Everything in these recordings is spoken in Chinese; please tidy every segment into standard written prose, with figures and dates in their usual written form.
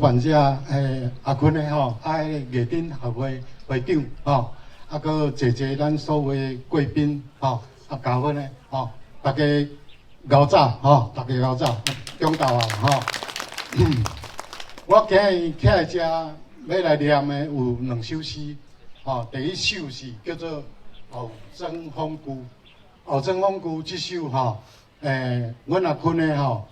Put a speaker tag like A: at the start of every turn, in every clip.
A: 版社阿坤的吼，艺展协会会长吼，搁坐咱所有贵宾吼，嘉宾的吼，大家熬早吼，大家熬早，中昼啊吼。我今日起来遮要来念的有2首诗，吼，第一首是叫做《后征风句》。后征风句这首吼，阮阿坤的吼，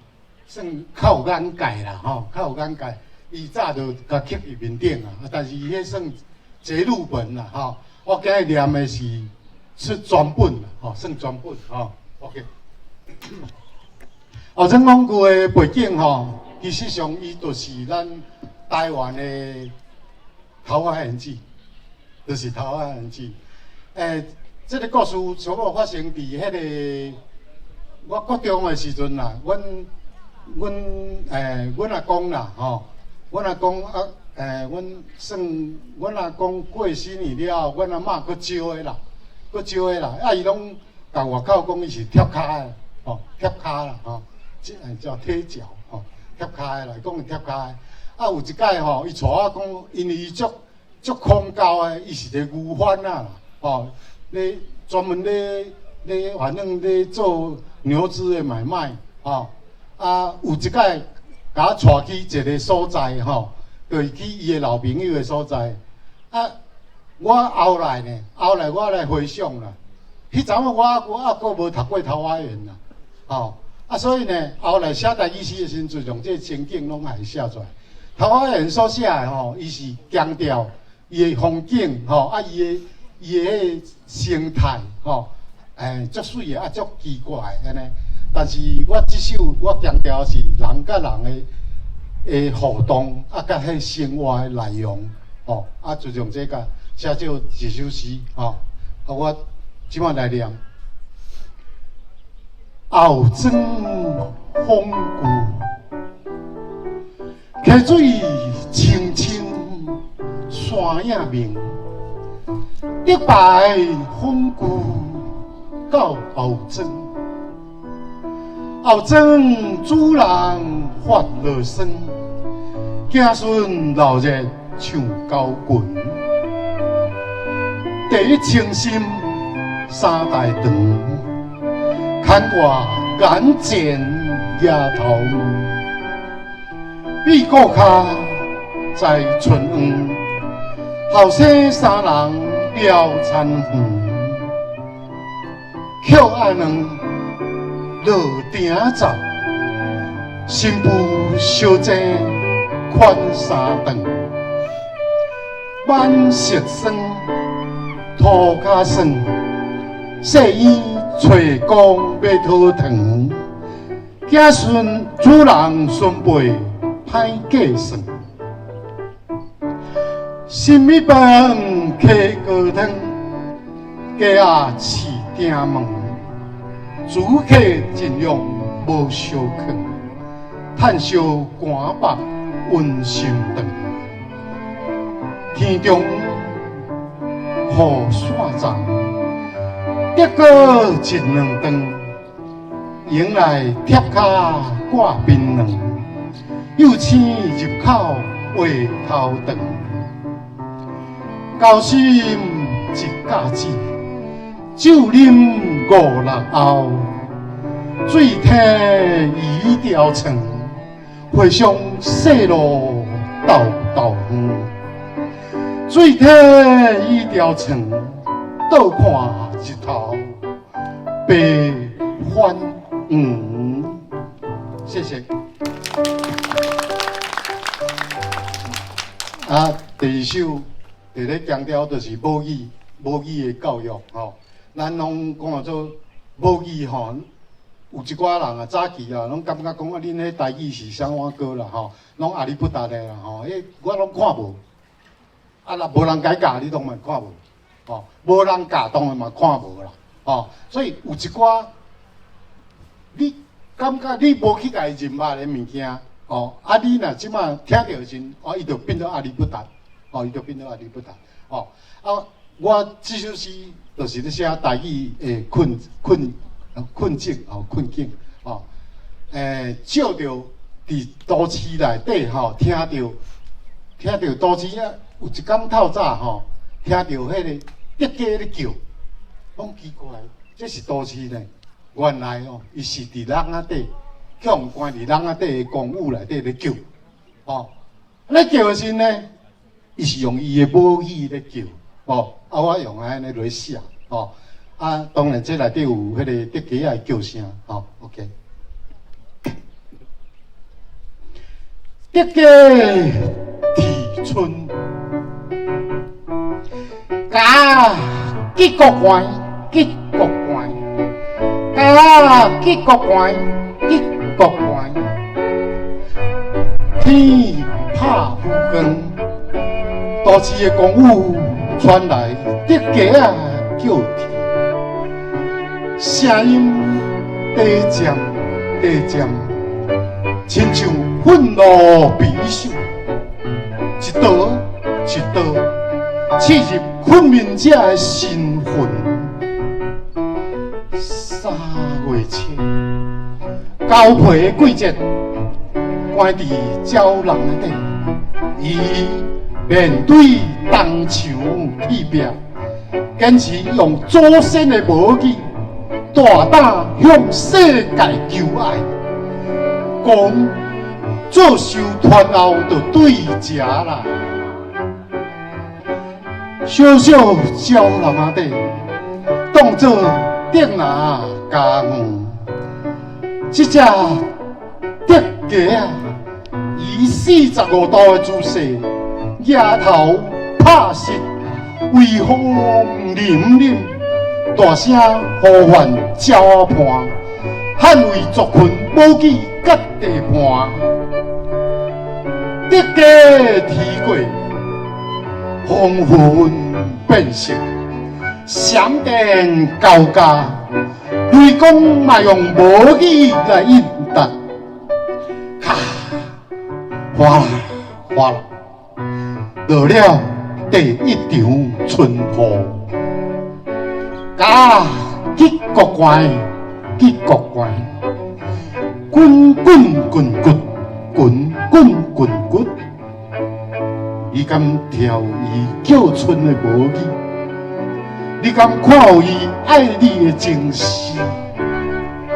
A: 算较有眼界啦吼，较有眼界。伊早就甲刻入面顶啊，但是伊迄算节录本啦吼。我今日念的是全本啦，吼，算全本吼。OK。后征风句的背景吼。其实上，伊就是咱台湾的《桃花源记》，就是《桃花源记》。这个故事全部发生伫迄个我国中的时阵啦。阮阿公啦，吼，阮阿公阮阿公过身去了，阮阿嬷搁招的啦，伊拢甲外口讲伊是贴骹的，吼，贴骹啦，吼，即叫贴脚，吼。贴骹的来讲贴骹的，有一摆吼，伊带我讲，因为伊足恐高的，伊是个牛贩啦，吼，咧专门咧反正咧做牛只的买卖，吼，有一摆甲我带去一个所在，吼，就是去伊的老朋友的所在，我后来我来回想啦，迄阵我还阁无读过桃花源啦，吼。所以呢，后来写台语诗的时阵，用这情景拢也会写出来。桃花源所写的吼，伊是强调伊的风景吼，伊的生态吼，足水的，足奇怪的安尼。但是我这首我强调是人甲人的互动，甲迄生活的内容吼，就用这个写就一首诗吼。我即摆来念。后征风句，溪水清清山影明，得白风句到后征。后征主人发落霜，子孙老热唱交群。第一清心三代长。看我眼前野头，比国卡在春黄，后生三人了田园，捡阿两落鼎灶，新妇小姐款三顿，满色霜，涂骹酸，细烟。吹光要讨糖，子孙主人孙辈歹计算。新米饭客高汤，鸡仔饲鼎门。主客尽量无相劝，炭烧寒白温心肠。天中雨伞帐。得过一两顿，迎来贴骹挂槟榔，又青入口话头长。交心一架子，酒啉5、6后，水体已条床，回上细路道道远。水体已条床，倒看。日头白翻黄，谢谢。第二首伫咧强调就是母语的教育吼。咱拢讲做母语吼，有一寡人早期拢感觉讲恁迄台语是啥碗糕啦吼，拢阿里不达的啦吼，我拢看无。若无人解教，你当然看无。哦，无人教当然嘛看无啦，哦，所以有一寡你感觉你无去甲伊认捌的物件，哦，你若即摆听到时，伊就变做阿里不达，哦，伊就变做阿里不达，哦，我这首诗就是咧写台语的困境，哦，困境，哦，照着伫都市内底吼，听到都市啊，有一天透早吼，听到迄个竹鸡咧叫，讲奇怪，这是都市呢？原来哦，伊是伫人仔底，向关伫人仔底的公寓内底咧叫，哦，咧叫的时呢，伊是用伊的母语咧叫，哦，啊，我用安尼来写，哦，啊，当然这内底有迄个竹鸡仔的叫声，哦 ，OK。竹鸡啼春，家结国关，结国关，家结国关，结国关。天拍乌光，都市的公寓传来竹鸡仔叫啼，声音低渐低渐。亲像愤怒匕首，一刀一刀刺入昆明者的心魂。3月初，交配的季节，关伫鸟笼内底，伊面对东墙铁壁，坚持用祖先的母语，大胆向世界求爱。讲做寿团后就对食啦，小小鸟笼仔底当作竹拿家务，这只竹鸡啊，以45度的姿势，额头拍实，微风凛凛，大声呼唤鸟仔伴，捍卫族群母语。甲地盘，竹鸡啼过，黄昏变色，闪电交加，雷公嘛用母语来应答，咔，哗啦哗啦，落了第一场春雨，家结国关，结国关。滚滚滚滚，滚滚滚滚，伊敢跳伊叫春的母语，你敢看有伊爱你的情绪？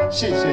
A: 谢谢。